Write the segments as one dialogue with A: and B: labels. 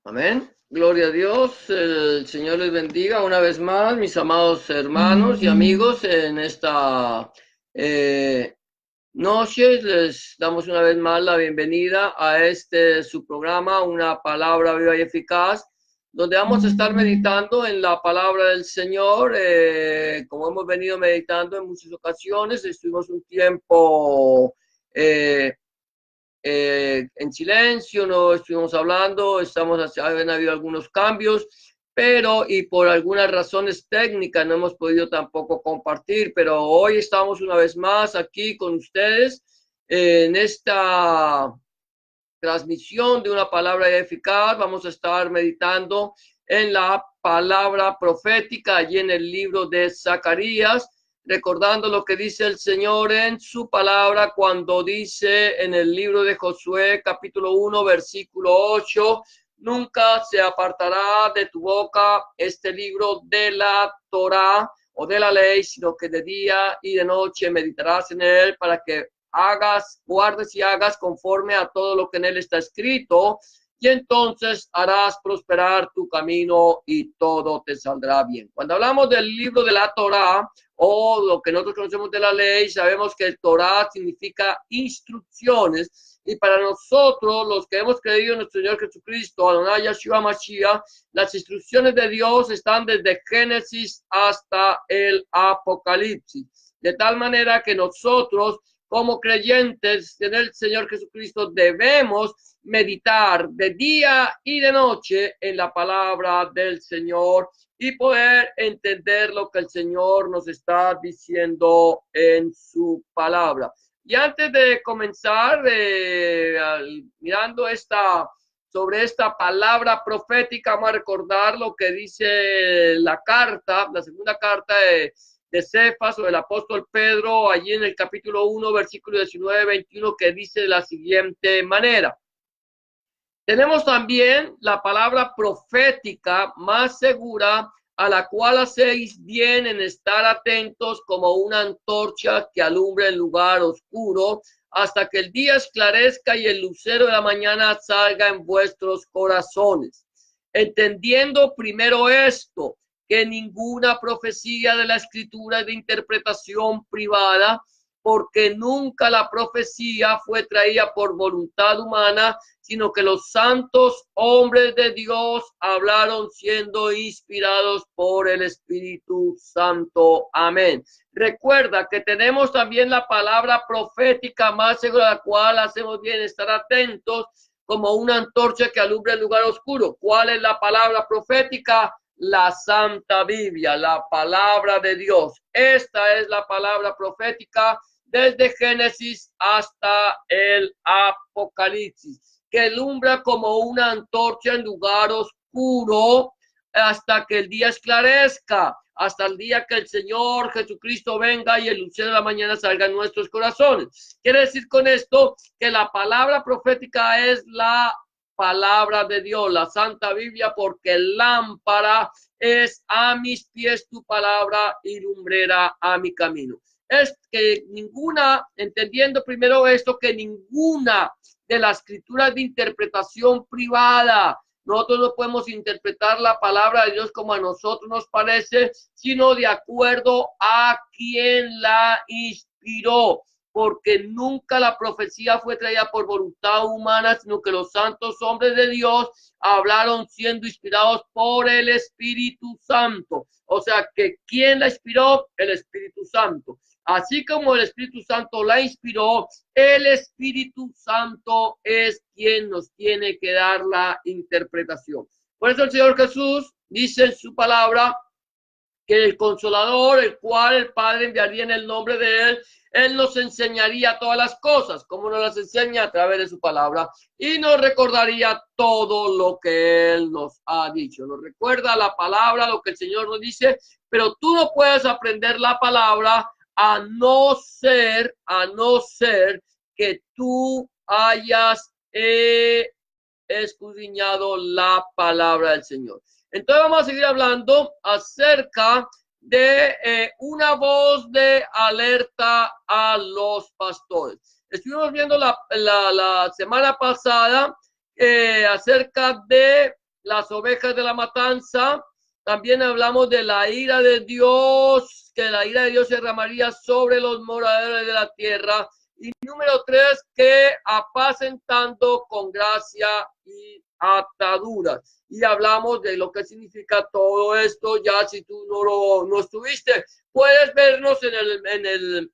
A: Amén. Gloria a Dios. El Señor les bendiga una vez más, mis amados hermanos y amigos, en esta noche. Les damos una vez más la bienvenida a su programa, Una Palabra Viva y Eficaz, donde vamos a estar meditando en la palabra del Señor. Como hemos venido meditando en muchas ocasiones, estuvimos un tiempo en silencio, no estuvimos hablando, han habido algunos cambios, pero y por algunas razones técnicas no hemos podido tampoco compartir, pero hoy estamos una vez más aquí con ustedes en esta transmisión de una palabra eficaz. Vamos a estar meditando en la palabra profética allí en el libro de Zacarías, recordando lo que dice el Señor en su palabra cuando dice en el libro de Josué capítulo 1 versículo 8: nunca se apartará de tu boca este libro de la Torá o de la ley, sino que de día y de noche meditarás en él, para que guardes y hagas conforme a todo lo que en él está escrito, y entonces harás prosperar tu camino y todo te saldrá bien. Cuando hablamos del libro de la Torá, o lo que nosotros conocemos de la ley, sabemos que el Torá significa instrucciones, y para nosotros, los que hemos creído en nuestro Señor Jesucristo, Adonai Yeshua Mashiach, las instrucciones de Dios están desde Génesis hasta el Apocalipsis, de tal manera que nosotros, como creyentes en el Señor Jesucristo, debemos meditar de día y de noche en la palabra del Señor y poder entender lo que el Señor nos está diciendo en su palabra. Y antes de comenzar, mirando sobre esta palabra profética, vamos a recordar lo que dice la segunda carta de Cefas o del apóstol Pedro, allí en el capítulo 1, versículo 19-21, que dice de la siguiente manera: tenemos también la palabra profética más segura, a la cual hacéis bien en estar atentos como una antorcha que alumbra el lugar oscuro, hasta que el día esclarezca y el lucero de la mañana salga en vuestros corazones. Entendiendo primero esto, que ninguna profecía de la Escritura es de interpretación privada, porque nunca la profecía fue traída por voluntad humana, sino que los santos hombres de Dios hablaron siendo inspirados por el Espíritu Santo. Amén. Recuerda que tenemos también la palabra profética más segura, a la cual hacemos bien estar atentos como una antorcha que alumbra el lugar oscuro. ¿Cuál es la palabra profética? La Santa Biblia, la palabra de Dios. Esta es la palabra profética desde Génesis hasta el Apocalipsis, que alumbra como una antorcha en lugar oscuro hasta que el día esclarezca, hasta el día que el Señor Jesucristo venga y el lucero de la mañana salga en nuestros corazones. Quiere decir con esto que la palabra profética es la palabra de Dios, la Santa Biblia, porque lámpara es a mis pies tu palabra y lumbrera a mi camino. Es que entendiendo primero esto, que ninguna de las escrituras de interpretación privada, nosotros no podemos interpretar la palabra de Dios como a nosotros nos parece, sino de acuerdo a quien la inspiró, porque nunca la profecía fue traída por voluntad humana, sino que los santos hombres de Dios hablaron siendo inspirados por el Espíritu Santo. O sea, que ¿quién la inspiró? El Espíritu Santo. Así como el Espíritu Santo la inspiró, el Espíritu Santo es quien nos tiene que dar la interpretación. Por eso el Señor Jesús dice en su palabra que el Consolador, el cual el Padre enviaría en el nombre de Él nos enseñaría todas las cosas, como nos las enseña a través de su palabra, y nos recordaría todo lo que Él nos ha dicho. Nos recuerda la palabra, lo que el Señor nos dice, pero tú no puedes aprender la palabra a no ser que tú hayas escudriñado la palabra del Señor. Entonces vamos a seguir hablando acerca de una voz de alerta a los pastores. Estuvimos viendo la semana pasada acerca de las ovejas de la matanza. También hablamos de la ira de Dios, que la ira de Dios se derramaría sobre los moradores de la tierra. Y número 3, que apacentando con gracia y ataduras. Y hablamos de lo que significa todo esto. Ya si tú no estuviste, puedes vernos en el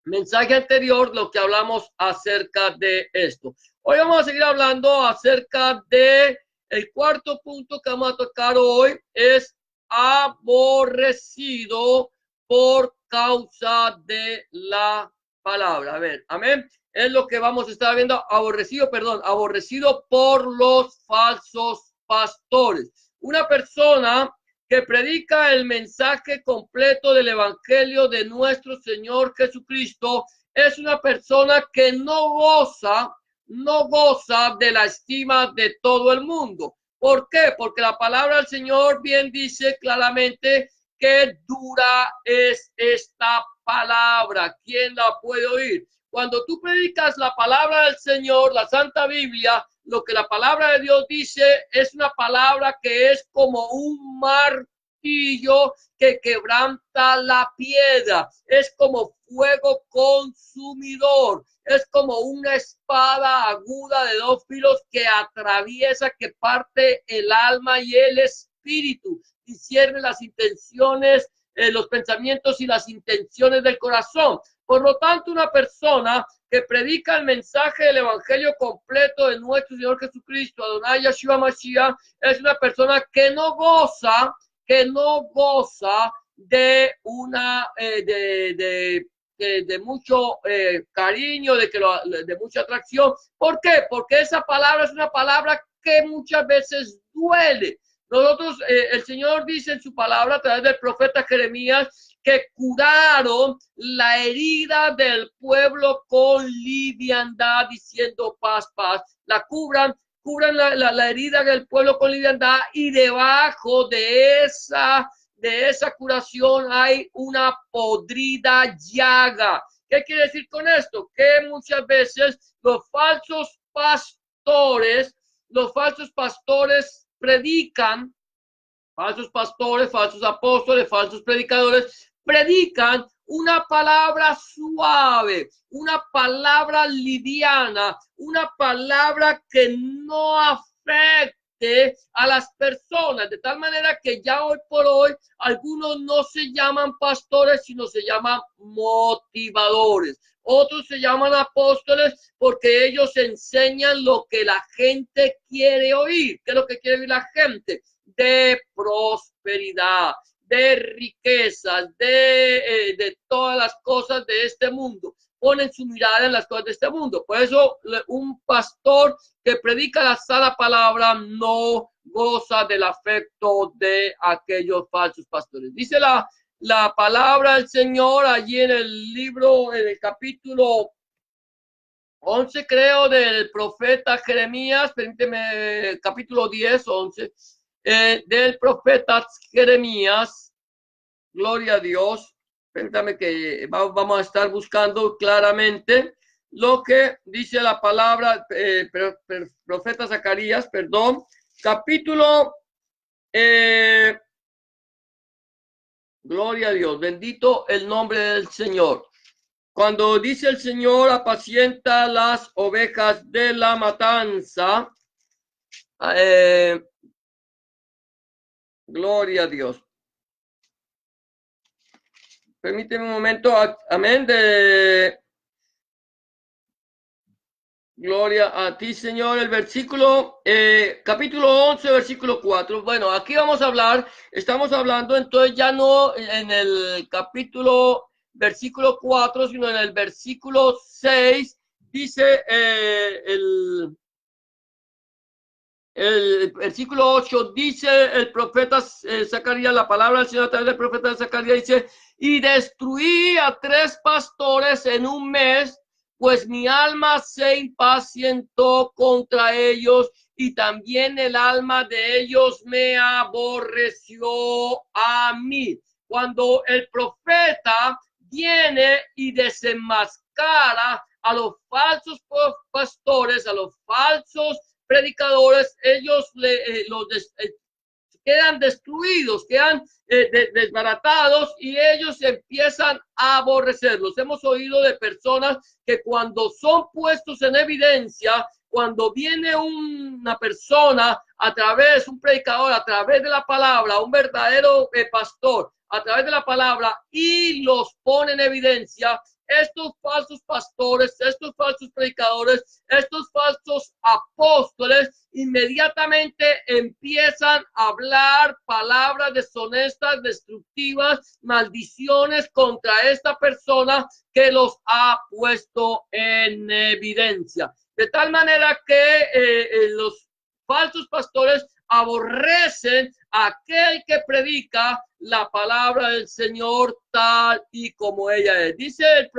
A: mensaje anterior lo que hablamos acerca de esto. Hoy vamos a seguir hablando acerca de el cuarto punto que vamos a tocar hoy, es aborrecido por causa de la palabra. A ver, amén. Es lo que vamos a estar viendo, aborrecido por los falsos pastores. Una persona que predica el mensaje completo del evangelio de nuestro Señor Jesucristo es una persona que no goza de la estima de todo el mundo. ¿Por qué? Porque la palabra del Señor bien dice claramente que dura es esta palabra. ¿Quién la puede oír? Cuando tú predicas la palabra del Señor, la Santa Biblia, lo que la palabra de Dios dice es una palabra que es como un martillo que quebranta la piedra, es como fuego consumidor, es como una espada aguda de 2 filos que atraviesa, que parte el alma y el espíritu, discierne las intenciones, los pensamientos y las intenciones del corazón. Por lo tanto, una persona que predica el mensaje del evangelio completo de nuestro Señor Jesucristo, Adonai Yeshua Mashiach, es una persona que no goza de una de mucho cariño, de mucha atracción. ¿Por qué? Porque esa palabra es una palabra que muchas veces duele. Nosotros, el Señor dice en su palabra a través del profeta Jeremías que curaron la herida del pueblo con liviandad, diciendo paz, paz. La cubran la herida del pueblo con liviandad, y debajo de esa curación hay una podrida llaga. ¿Qué quiere decir con esto? Que muchas veces los falsos pastores predican, falsos pastores, falsos apóstoles, falsos predicadores, predican una palabra suave, una palabra liviana, una palabra que no afecte a las personas, de tal manera que ya hoy por hoy algunos no se llaman pastores, sino se llaman motivadores. Otros se llaman apóstoles porque ellos enseñan lo que la gente quiere oír. ¿Qué es lo que quiere oír la gente? De prosperidad, de riquezas, de todas las cosas de este mundo. Ponen su mirada en las cosas de este mundo. Por eso un pastor que predica la sana palabra no goza del afecto de aquellos falsos pastores. Dice la palabra del Señor allí en el libro, en el capítulo 11, creo, del profeta Jeremías, permíteme, capítulo 10, 11, del profeta Jeremías, gloria a Dios. Permítame que vamos a estar buscando claramente lo que dice la palabra, profeta Zacarías, perdón, capítulo, gloria a Dios, bendito el nombre del Señor. Cuando dice el Señor, apacienta las ovejas de la matanza, gloria a Dios. Permíteme un momento, amén, gloria a ti, Señor. El versículo, capítulo 11, versículo 4. Bueno, aquí estamos hablando entonces ya no en el capítulo, versículo 4, sino en el versículo 6, dice el versículo 8, dice el profeta Zacarías, la palabra del Señor a través del profeta Zacarías dice, y destruí a 3 pastores en un mes, pues mi alma se impacientó contra ellos, y también el alma de ellos me aborreció a mí. Cuando el profeta viene y desenmascara a los falsos pastores, a los falsos predicadores, ellos quedan destruidos, quedan desbaratados y ellos empiezan a aborrecerlos. Hemos oído de personas que cuando son puestos en evidencia, cuando viene una persona un predicador, a través de la palabra, un verdadero pastor, a través de la palabra y los pone en evidencia, estos falsos pastores, estos falsos predicadores, estos falsos apóstoles inmediatamente empiezan a hablar palabras deshonestas, destructivas, maldiciones contra esta persona que los ha puesto en evidencia. De tal manera que los falsos pastores aborrecen a aquel que predica la palabra del Señor tal y como ella es. Dice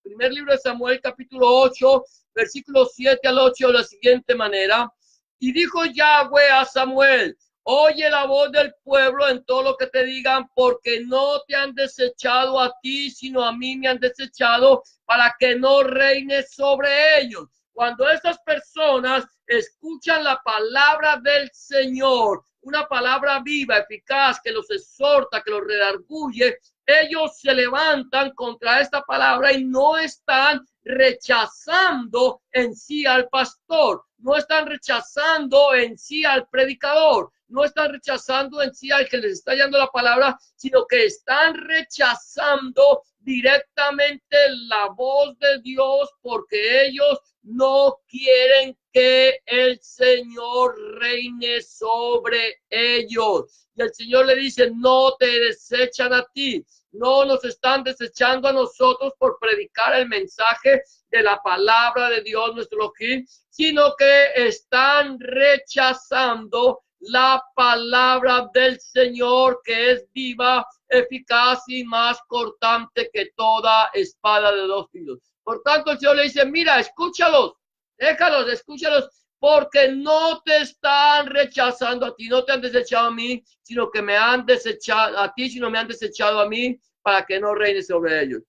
A: primer libro de Samuel, capítulo 8, versículos 7 al 8, de la siguiente manera. Y dijo Yahweh a Samuel: oye la voz del pueblo en todo lo que te digan, porque no te han desechado a ti, sino a mí me han desechado, para que no reines sobre ellos. Cuando estas personas escuchan la palabra del Señor, una palabra viva, eficaz, que los exhorta, que los redarguye, ellos se levantan contra esta palabra y no están rechazando en sí al pastor, no están rechazando en sí al predicador, no están rechazando en sí al que les está dando la palabra, sino que están rechazando directamente la voz de Dios, porque ellos no quieren que el Señor reine sobre ellos. Y el Señor le dice: no te desechan a ti, no nos están desechando a nosotros por predicar el mensaje de la palabra de Dios, nuestro Elohim, sino que están rechazando la palabra del Señor, que es viva, eficaz y más cortante que toda espada de dos filos. Por tanto, el Señor le dice: mira, escúchalos, déjalos, escúchalos, porque no te están rechazando a ti, no te han desechado a mí, sino que me han desechado a ti, sino me han desechado a mí, para que no reine sobre ellos.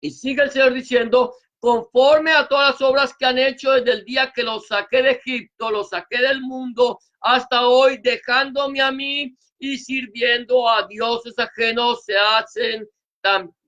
A: Y sigue el Señor diciendo: conforme a todas las obras que han hecho desde el día que los saqué de Egipto, los saqué del mundo, hasta hoy, dejándome a mí y sirviendo a dioses ajenos,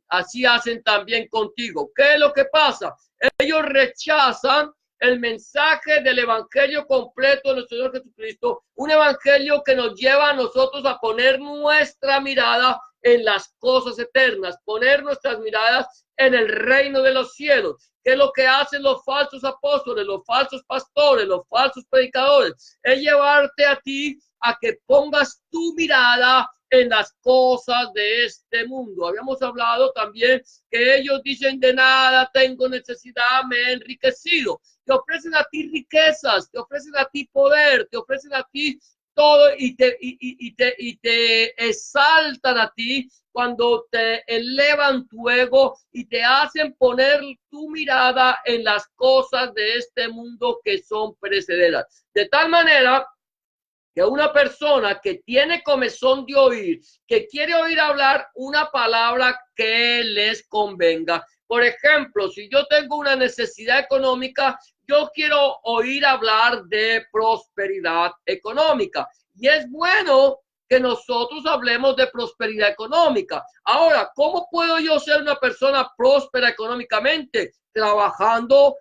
A: así hacen también contigo. ¿Qué es lo que pasa? Ellos rechazan el mensaje del evangelio completo de nuestro Señor Jesucristo, un evangelio que nos lleva a nosotros a poner nuestra mirada en las cosas eternas, poner nuestras miradas en el reino de los cielos. ¿Qué es lo que hacen los falsos apóstoles, los falsos pastores, los falsos predicadores? Es llevarte a ti a que pongas tu mirada en las cosas de este mundo. Habíamos hablado también que ellos dicen: de nada tengo necesidad, me he enriquecido. Te ofrecen a ti riquezas, te ofrecen a ti poder, te ofrecen a ti todo y te exaltan a ti cuando te elevan tu ego y te hacen poner tu mirada en las cosas de este mundo que son perecederas. De tal manera que una persona que tiene comezón de oír, que quiere oír hablar una palabra que les convenga. Por ejemplo, si yo tengo una necesidad económica, yo quiero oír hablar de prosperidad económica. Y es bueno que nosotros hablemos de prosperidad económica. Ahora, ¿cómo puedo yo ser una persona próspera económicamente? Trabajando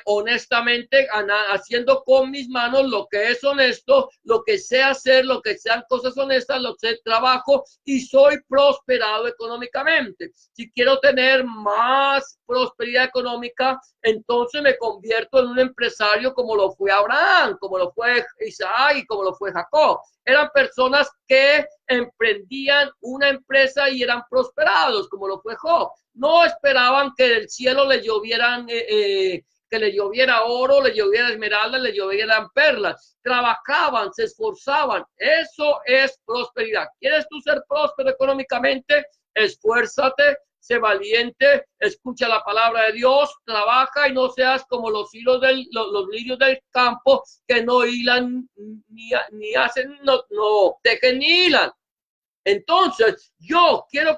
A: honestamente, haciendo con mis manos lo que es honesto, lo que sé hacer, lo que sean cosas honestas, lo que trabajo y soy prosperado económicamente. Si quiero tener más prosperidad económica, entonces me convierto en un empresario como lo fue Abraham, como lo fue Isaac y como lo fue Jacob. Eran personas que emprendían una empresa y eran prosperados, como lo fue Job. No esperaban que del cielo le llovieran que le lloviera oro, le lloviera esmeralda, le llovieran perlas. Trabajaban, se esforzaban. Eso es prosperidad. ¿Quieres tú ser próspero económicamente? Esfuérzate, sé valiente, escucha la palabra de Dios, trabaja y no seas como los lirios del campo que no hilan ni hacen, no tejen ni hilan. Entonces, yo quiero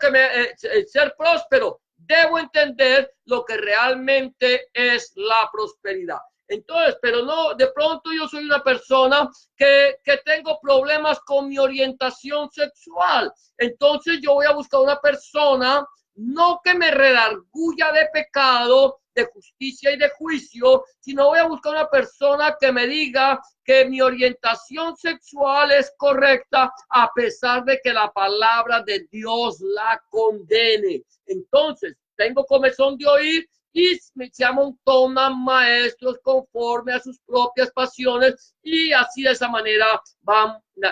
A: ser próspero. Debo entender lo que realmente es la prosperidad. Entonces, pero no, de pronto yo soy una persona que tengo problemas con mi orientación sexual. Entonces yo voy a buscar una persona no que me redarguya de pecado, de justicia y de juicio, sino voy a buscar una persona que me diga que mi orientación sexual es correcta a pesar de que la palabra de Dios la condene. Entonces, tengo comezón de oír y se amontonan maestros conforme a sus propias pasiones y así de esa manera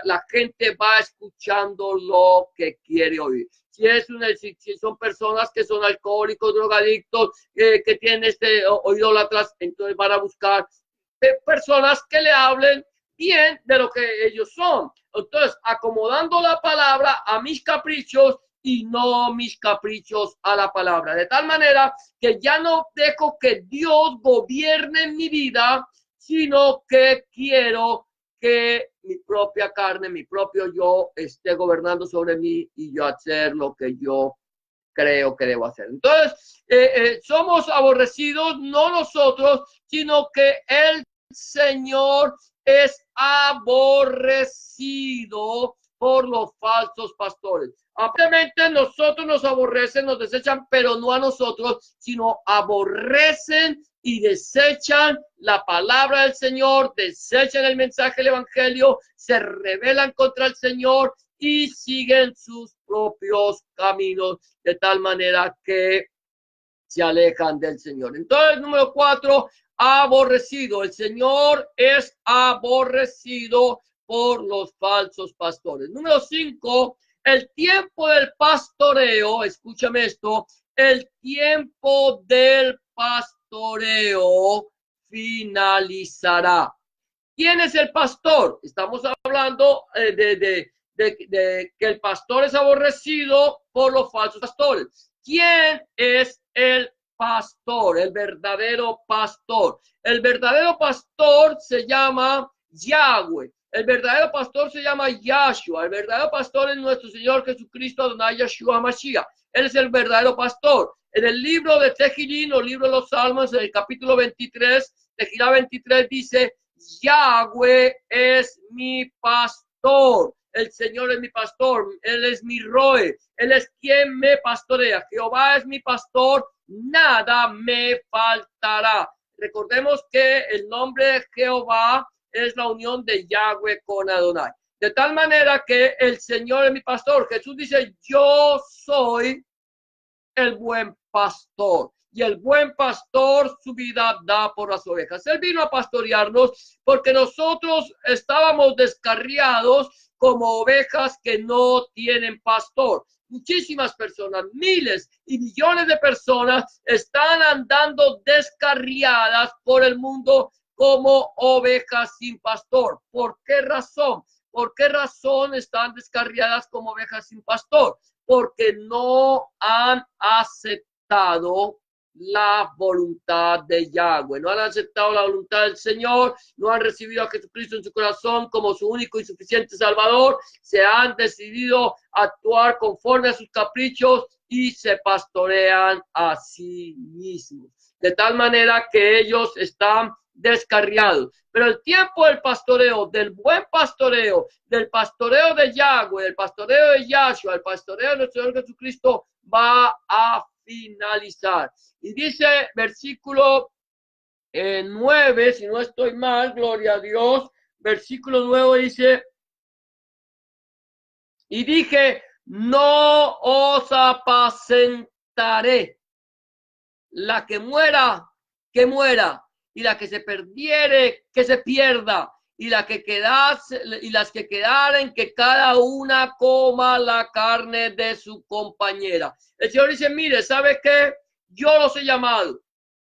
A: la gente va escuchando lo que quiere oír. Si son personas que son alcohólicos, drogadictos, que tienen idólatras, entonces van a buscar personas que le hablen bien de lo que ellos son. Entonces, acomodando la palabra a mis caprichos y no mis caprichos a la palabra. De tal manera que ya no dejo que Dios gobierne en mi vida, sino que quiero que mi propia carne, mi propio yo esté gobernando sobre mí y yo hacer lo que yo creo que debo hacer. Entonces, somos aborrecidos no nosotros, sino que el Señor es aborrecido por los falsos pastores. Obviamente nosotros nos aborrecen, nos desechan, pero no a nosotros, sino aborrecen y desechan la palabra del Señor, desechan el mensaje del Evangelio, se rebelan contra el Señor y siguen sus propios caminos de tal manera que se alejan del Señor. Entonces, número 4, aborrecido. El Señor es aborrecido por los falsos pastores. Número 5, el tiempo del pastoreo, escúchame esto, el tiempo del pastoreo finalizará. ¿Quién es el pastor? Estamos hablando de que el pastor es aborrecido por los falsos pastores. ¿Quién es el pastor? El verdadero pastor. El verdadero pastor se llama Yahweh. El verdadero pastor se llama Yahshua. El verdadero pastor es nuestro Señor Jesucristo, Adonai Yahshua Mashiach. Él es el verdadero pastor. En el libro de Tejilín, o libro de los Salmos, en el capítulo 23, Tejilá 23 dice: Yahweh es mi pastor. El Señor es mi pastor. Él es mi roe. Él es quien me pastorea. Jehová es mi pastor. Nada me faltará. Recordemos que el nombre de Jehová es la unión de Yahweh con Adonai. De tal manera que el Señor es mi pastor. Jesús dice: yo soy el buen pastor. Y el buen pastor su vida da por las ovejas. Él vino a pastorearnos porque nosotros estábamos descarriados como ovejas que no tienen pastor. Muchísimas personas, miles y millones de personas están andando descarriadas por el mundo como ovejas sin pastor. ¿Por qué razón? ¿Por qué razón están descarriadas como ovejas sin pastor? Porque no han aceptado la voluntad de Yahweh, no han aceptado la voluntad del Señor, no han recibido a Jesucristo en su corazón como su único y suficiente Salvador, se han decidido actuar conforme a sus caprichos y se pastorean a sí mismos, de tal manera que ellos están descarriados. Pero el tiempo del pastoreo, del buen pastoreo, del pastoreo de Yahweh, del pastoreo de Yahshua, el pastoreo de nuestro Señor Jesucristo va a finalizar. Y dice versículo 9, si no estoy mal, gloria a Dios, versículo 9 dice: y dije, no os apacentaré, la que muera, que muera, y la que se perdiere, que se pierda, y las que quedaren, que cada una coma la carne de su compañera. El Señor dice: mire, ¿sabe qué? Yo los he llamado.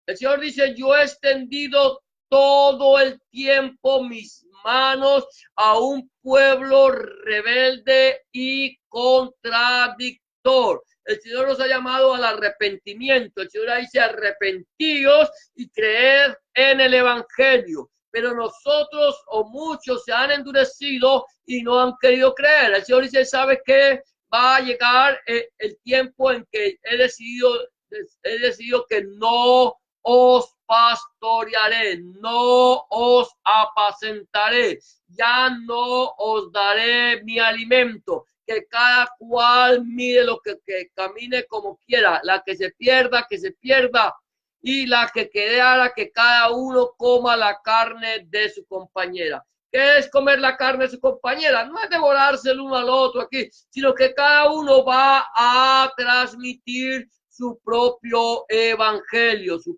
A: El Señor dice: yo he extendido todo el tiempo mis manos a un pueblo rebelde y contradictor. El Señor nos ha llamado al arrepentimiento. El Señor dice: arrepentíos y creed en el Evangelio. Pero nosotros, o muchos, se han endurecido y no han querido creer. El Señor dice: ¿sabe qué? Va a llegar el tiempo en que he decidido que no os pastorearé, no os apacentaré, ya no os daré mi alimento, que cada cual mire lo que camine como quiera, la que se pierda, y la que quedara, que cada uno coma la carne de su compañera. ¿Qué es comer la carne de su compañera? No es devorarse el uno al otro aquí, sino que cada uno va a transmitir su propio evangelio, su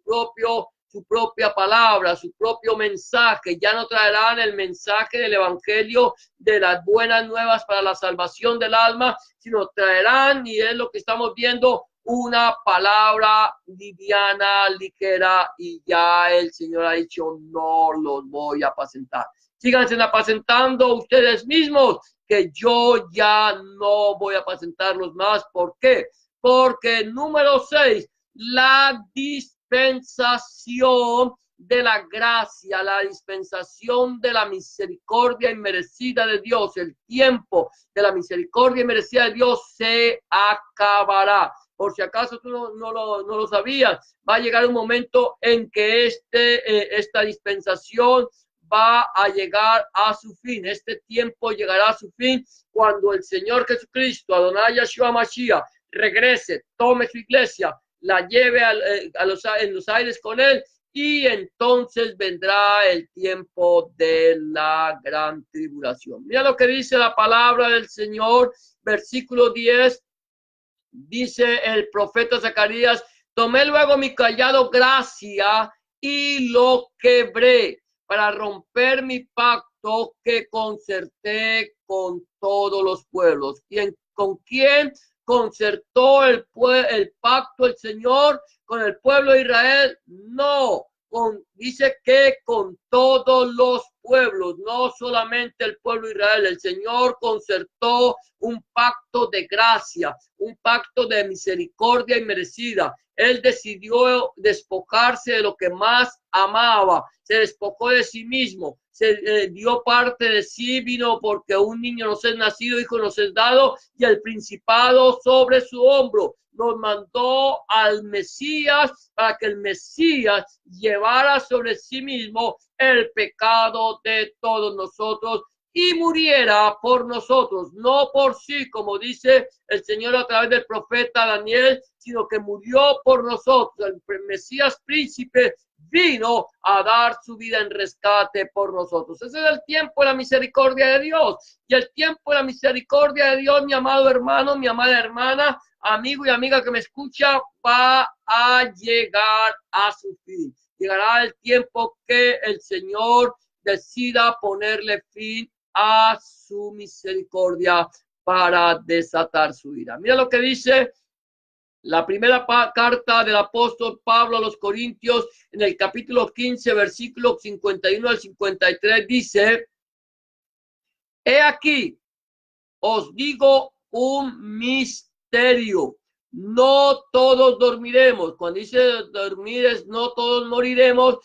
A: propia palabra, su propio mensaje. Ya no traerán el mensaje del evangelio de las buenas nuevas para la salvación del alma, sino traerán, y es lo que estamos viendo, una palabra liviana, ligera, y ya el Señor ha dicho, no los voy a apacentar. Síganse apacentando ustedes mismos, que yo ya no voy a apacentarlos más. ¿Por qué? Porque número 6, la dispensación de la gracia, la dispensación de la misericordia inmerecida de Dios, el tiempo de la misericordia inmerecida de Dios se acabará. Por si acaso tú no lo sabías, va a llegar un momento en que esta dispensación va a llegar a su fin. Este tiempo llegará a su fin cuando el Señor Jesucristo, Adonai Yeshua Mashiach, regrese, tome su iglesia, la lleve en los aires con él, y entonces vendrá el tiempo de la gran tribulación. Mira lo que dice la palabra del Señor, versículo 10, dice el profeta Zacarías, tomé luego mi callado gracia y lo quebré para romper mi pacto que concerté con todos los pueblos. ¿Con quién concertó el pacto el Señor? ¿Con el pueblo de Israel? No. Dice que con todos los pueblos, no solamente el pueblo de Israel. El Señor concertó un pacto de gracia, un pacto de misericordia inmerecida. Él decidió despojarse de lo que más amaba, se despojó de sí mismo, se dio parte de sí, vino porque un niño nos es nacido, hijo nos es dado, y el principado sobre su hombro. Nos mandó al Mesías para que el Mesías llevara sobre sí mismo el pecado de todos nosotros y muriera por nosotros, no por sí, como dice el Señor a través del profeta Daniel, sino que murió por nosotros. El Mesías príncipe vino a dar su vida en rescate por nosotros. Ese es el tiempo de la misericordia de Dios. Y el tiempo de la misericordia de Dios, mi amado hermano, mi amada hermana, amigo y amiga que me escucha, va a llegar a su fin. Llegará el tiempo que el Señor decida ponerle fin a su misericordia para desatar su ira. Mira lo que dice la primera carta del apóstol Pablo a los Corintios, en el capítulo 15, versículos 51 al 53, dice, he aquí, os digo un misterio, no todos dormiremos. Cuando dice dormir es no todos moriremos,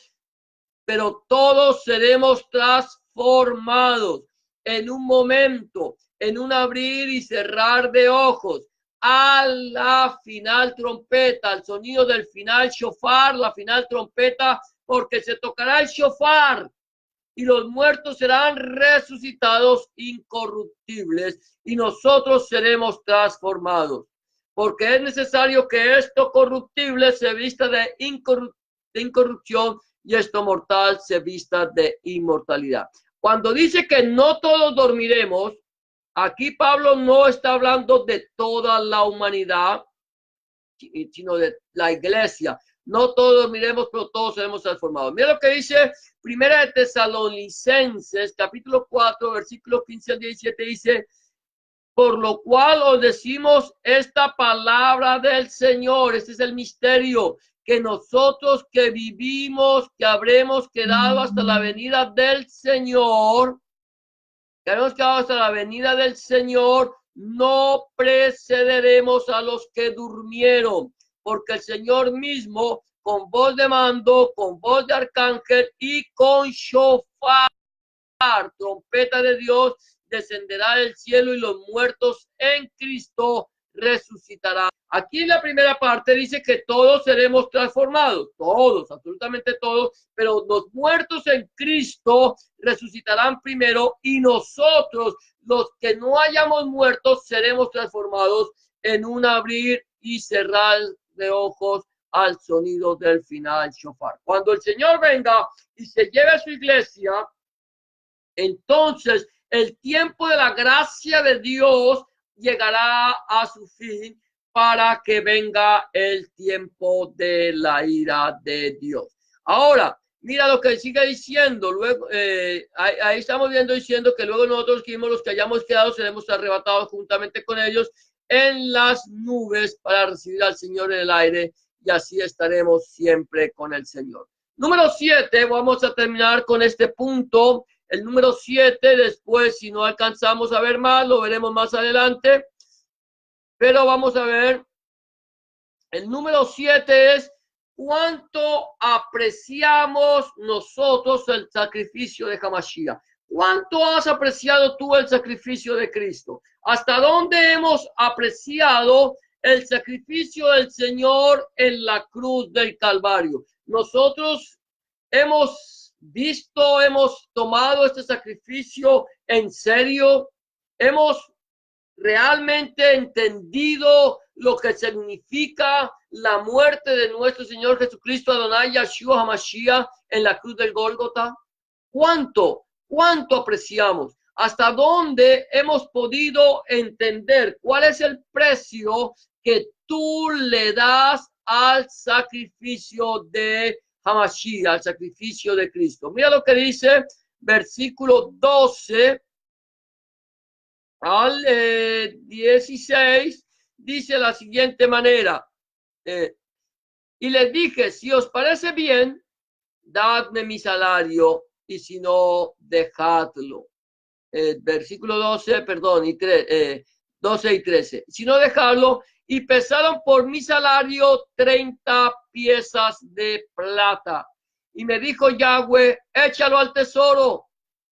A: pero todos seremos transformados en un momento, en un abrir y cerrar de ojos, a la final trompeta, al sonido del final shofar, la final trompeta, porque se tocará el shofar y los muertos serán resucitados incorruptibles y nosotros seremos transformados, porque es necesario que esto corruptible se vista de incorrupción y esto mortal se vista de inmortalidad. Cuando dice que no todos dormiremos, aquí Pablo no está hablando de toda la humanidad, sino de la iglesia. No todos dormiremos, pero todos seremos transformados. Mira lo que dice Primera de Tesalonicenses, capítulo 4, versículo 15 al 17, dice, por lo cual os decimos esta palabra del Señor. Este es el misterio, que nosotros que vivimos, que habremos quedado hasta la venida del Señor, no precederemos a los que durmieron, porque el Señor mismo, con voz de mando, con voz de arcángel y con shofar, trompeta de Dios, descenderá del cielo, y los muertos en Cristo resucitarán. Aquí en la primera parte dice que todos seremos transformados, todos, absolutamente todos, pero los muertos en Cristo resucitarán primero y nosotros, los que no hayamos muerto, seremos transformados en un abrir y cerrar de ojos al sonido del final shofar. Cuando el Señor venga y se lleve a su iglesia, entonces el tiempo de la gracia de Dios llegará a su fin para que venga el tiempo de la ira de Dios. Ahora, mira lo que sigue diciendo. Luego, ahí estamos viendo diciendo que luego nosotros, los que hayamos quedado, seremos arrebatados juntamente con ellos en las nubes para recibir al Señor en el aire, y así estaremos siempre con el Señor. Número 7, vamos a terminar con este punto. El número 7, después, si no alcanzamos a ver más, lo veremos más adelante. Pero vamos a ver, el número 7 es cuánto apreciamos nosotros el sacrificio de Hamashiach. ¿Cuánto has apreciado tú el sacrificio de Cristo? ¿Hasta dónde hemos apreciado el sacrificio del Señor en la cruz del Calvario? Nosotros hemos visto, hemos tomado este sacrificio en serio, hemos realmente entendido lo que significa la muerte de nuestro Señor Jesucristo, Adonai Yeshua HaMashiach, en la cruz del Gólgota. ¿Cuánto apreciamos? ¿Hasta dónde hemos podido entender cuál es el precio que tú le das al sacrificio de Hamashiach, al sacrificio de Cristo? Mira lo que dice versículo 12 al 16, dice la siguiente manera, y les dije, si os parece bien, dadme mi salario, y si no, dejadlo. Versículo 12, perdón, 12 y 13. Si no, dejadlo, y pesaron por mi salario 30 piezas de plata. Y me dijo Yahweh, échalo al tesoro,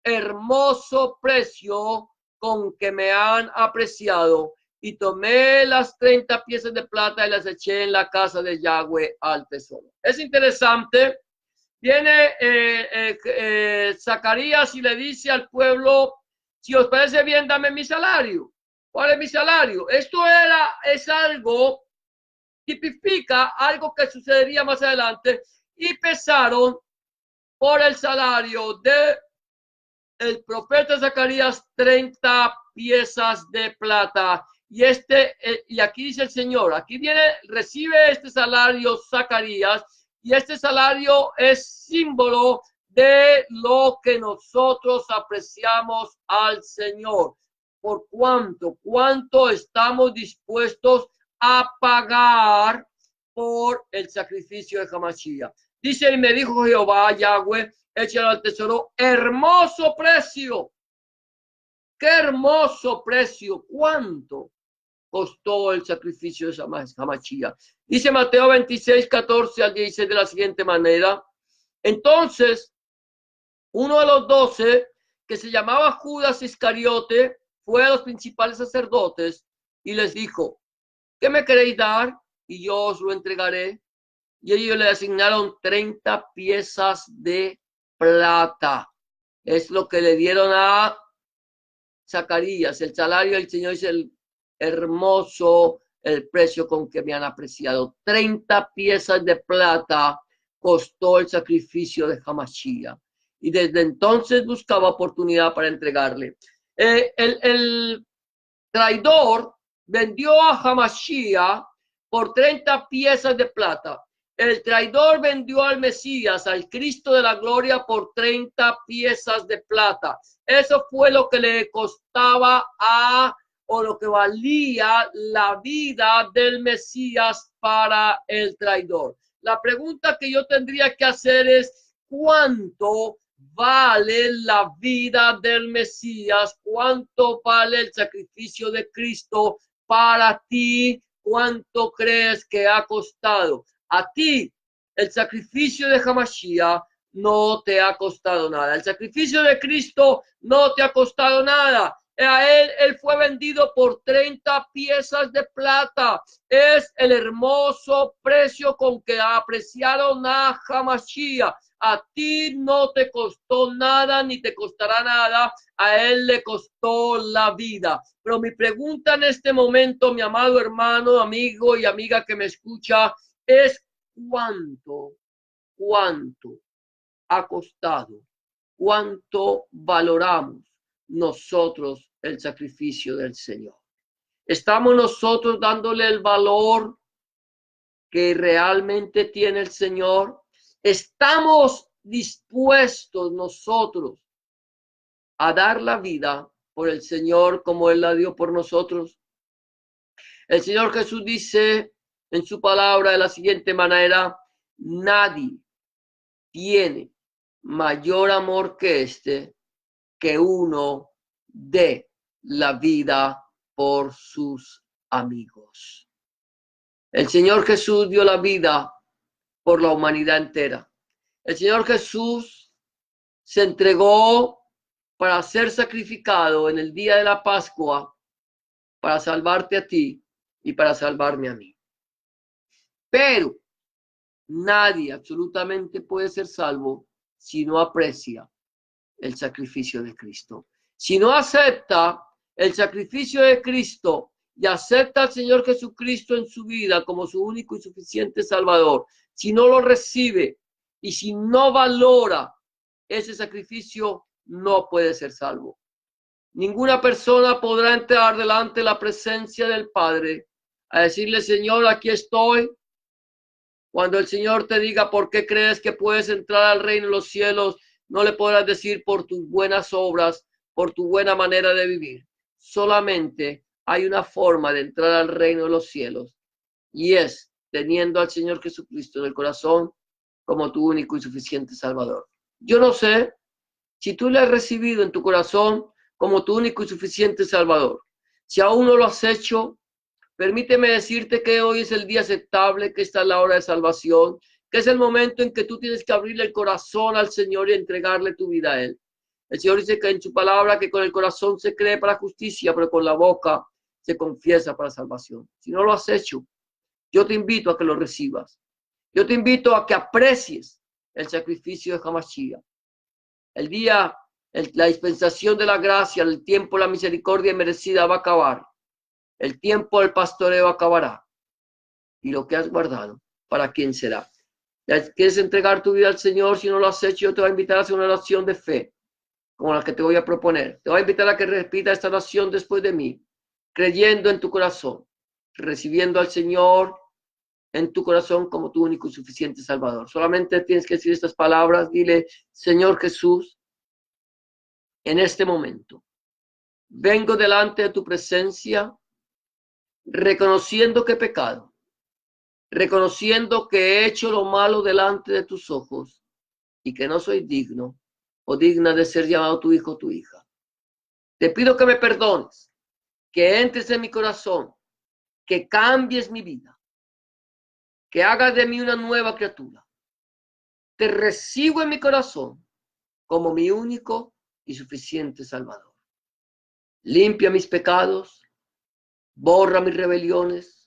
A: hermoso precio con que me han apreciado. Y tomé las 30 piezas de plata y las eché en la casa de Yahweh al tesoro. Es interesante. Viene Zacarías y le dice al pueblo, si os parece bien, dame mi salario. ¿Cuál es mi salario? Esto es algo, tipifica algo que sucedería más adelante, y pesaron por el salario de el profeta Zacarías 30 piezas de plata. Y aquí dice el Señor, aquí recibe este salario Zacarías, y este salario es símbolo de lo que nosotros apreciamos al Señor. ¿Por cuánto? ¿Cuánto estamos dispuestos a pagar por el sacrificio de Hamashiach? Dice, y me dijo Jehová, Yahweh, échalo al tesoro, hermoso precio. ¡Qué hermoso precio! ¿Cuánto costó el sacrificio de Hamashiach? Dice Mateo 26, 14 al 16 de la siguiente manera. Entonces, uno de los 12, que se llamaba Judas Iscariote, fue a los principales sacerdotes y les dijo, ¿qué me queréis dar? Y yo os lo entregaré. Y ellos le asignaron 30 piezas de plata. Es lo que le dieron a Zacarías. El salario del Señor es el hermoso, el precio con que me han apreciado. 30 piezas de plata costó el sacrificio de Hamashiach. Y desde entonces buscaba oportunidad para entregarle. El traidor vendió a Hamashiach por 30 piezas de plata. El traidor vendió al Mesías, al Cristo de la gloria, por 30 piezas de plata. Eso fue lo que le costaba o lo que valía la vida del Mesías para el traidor. La pregunta que yo tendría que hacer es, ¿cuánto vale la vida del Mesías? ¿Cuánto vale el sacrificio de Cristo para ti? ¿Cuánto crees que ha costado? A ti, el sacrificio de Hamashiach no te ha costado nada. El sacrificio de Cristo no te ha costado nada. Él fue vendido por 30 piezas de plata. Es el hermoso precio con que apreciaron a Hamashiach. A ti no te costó nada ni te costará nada. A él le costó la vida. Pero mi pregunta en este momento, mi amado hermano, amigo y amiga que me escucha, es cuánto ha costado, cuánto valoramos nosotros el sacrificio del Señor. ¿Estamos nosotros dándole el valor que realmente tiene el Señor? ¿Estamos dispuestos nosotros a dar la vida por el Señor como Él la dio por nosotros? El Señor Jesús dice en su palabra de la siguiente manera: nadie tiene mayor amor que este, que uno dé la vida por sus amigos. El Señor Jesús dio la vida por la humanidad entera. El Señor Jesús se entregó para ser sacrificado en el día de la Pascua, para salvarte a ti y para salvarme a mí. Pero nadie absolutamente puede ser salvo si no aprecia el sacrificio de Cristo. Si no acepta el sacrificio de Cristo y acepta al Señor Jesucristo en su vida como su único y suficiente Salvador, si no lo recibe y si no valora ese sacrificio, no puede ser salvo. Ninguna persona podrá entrar delante de la presencia del Padre a decirle: Señor, aquí estoy. Cuando el Señor te diga por qué crees que puedes entrar al reino de los cielos, no le podrás decir por tus buenas obras, por tu buena manera de vivir. Solamente hay una forma de entrar al reino de los cielos, y es teniendo al Señor Jesucristo en el corazón como tu único y suficiente Salvador. Yo no sé si tú le has recibido en tu corazón como tu único y suficiente Salvador. Si aún no lo has hecho, permíteme decirte que hoy es el día aceptable, que esta es la hora de salvación, que es el momento en que tú tienes que abrirle el corazón al Señor y entregarle tu vida a Él. El Señor dice que en su palabra que con el corazón se cree para justicia, pero con la boca se confiesa para salvación. Si no lo has hecho, yo te invito a que lo recibas. Yo te invito a que aprecies el sacrificio de Hamashiach. El día, la dispensación de la gracia, el tiempo, la misericordia merecida va a acabar. El tiempo del pastoreo acabará. Y lo que has guardado, ¿para quién será? ¿Quieres entregar tu vida al Señor? Si no lo has hecho, yo te voy a invitar a hacer una oración de fe, como la que te voy a proponer. Te voy a invitar a que repita esta oración después de mí, creyendo en tu corazón, recibiendo al Señor en tu corazón como tu único y suficiente Salvador. Solamente tienes que decir estas palabras. Dile: Señor Jesús, en este momento vengo delante de tu presencia, reconociendo que he pecado, reconociendo que he hecho lo malo delante de tus ojos y que no soy digno o digna de ser llamado tu hijo o tu hija. Te pido que me perdones, que entres en mi corazón, que cambies mi vida, que hagas de mí una nueva criatura. Te recibo en mi corazón como mi único y suficiente Salvador. Limpia mis pecados, borra mis rebeliones,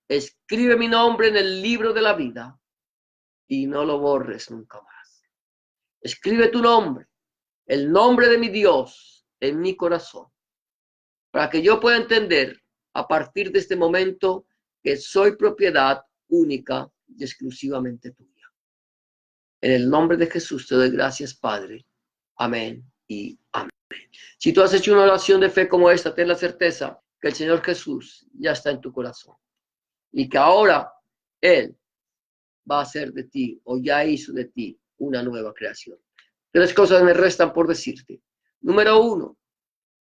A: escribe mi nombre en el libro de la vida y no lo borres nunca más. Escribe tu nombre, el nombre de mi Dios, en mi corazón, para que yo pueda entender a partir de este momento que soy propiedad única y exclusivamente tuya. En el nombre de Jesús te doy gracias, Padre. Amén y amén. Si tú has hecho una oración de fe como esta, ten la certeza que el Señor Jesús ya está en tu corazón y que ahora Él va a hacer de ti, o ya hizo de ti, una nueva creación. 3 cosas me restan por decirte. Número 1,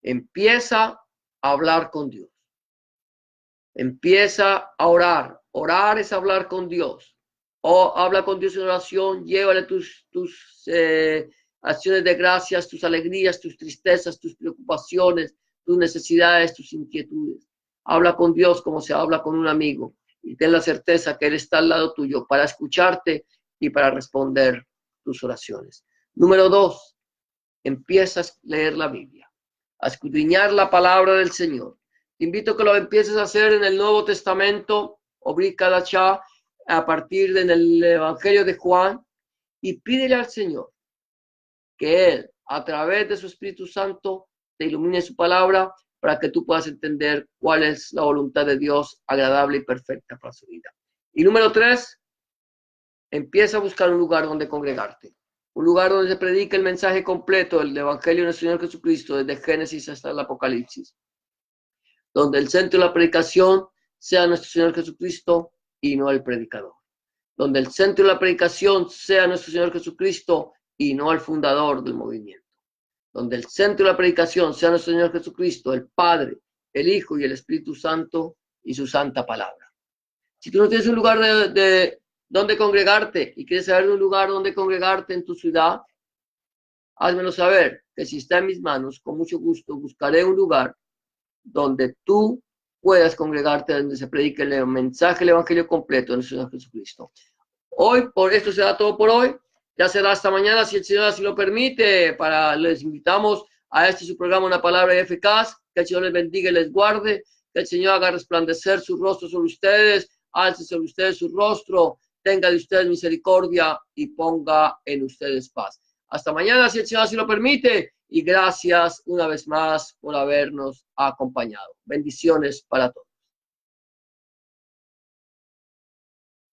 A: empieza a hablar con Dios. Empieza a orar. Orar es hablar con Dios. O habla con Dios en oración, llévale tus acciones de gracias, tus alegrías, tus tristezas, tus preocupaciones, tus necesidades, tus inquietudes. Habla con Dios como se habla con un amigo y ten la certeza que Él está al lado tuyo para escucharte y para responder tus oraciones. Número 2, empiezas a leer la Biblia. a escudriñar la palabra del Señor. Te invito a que lo empieces a hacer en el Nuevo Testamento, Obri Kadashá, a partir del Evangelio de Juan, y pídele al Señor que Él, a través de su Espíritu Santo, te ilumine su palabra para que tú puedas entender cuál es la voluntad de Dios agradable y perfecta para su vida. Y número 3, empieza a buscar un lugar donde congregarte. Un lugar donde se predique el mensaje completo del Evangelio de nuestro Señor Jesucristo, desde Génesis hasta el Apocalipsis. Donde el centro de la predicación sea nuestro Señor Jesucristo y no el predicador. Donde el centro de la predicación sea nuestro Señor Jesucristo y no el fundador del movimiento. Donde el centro de la predicación sea nuestro Señor Jesucristo, el Padre, el Hijo y el Espíritu Santo y su santa palabra. Si tú no tienes un lugar de donde congregarte y quieres saber un lugar donde congregarte en tu ciudad, házmelo saber, que si está en mis manos, con mucho gusto buscaré un lugar donde tú puedas congregarte, donde se predique el mensaje, el evangelio completo de nuestro Señor Jesucristo. Hoy, por esto será todo por hoy. Ya será hasta mañana, si el Señor así lo permite. Les invitamos a su programa Una Palabra Eficaz. Que el Señor les bendiga y les guarde. Que el Señor haga resplandecer su rostro sobre ustedes. Alce sobre ustedes su rostro. Tenga de ustedes misericordia y ponga en ustedes paz. Hasta mañana, si el Señor así lo permite. Y gracias una vez más por habernos acompañado. Bendiciones para todos.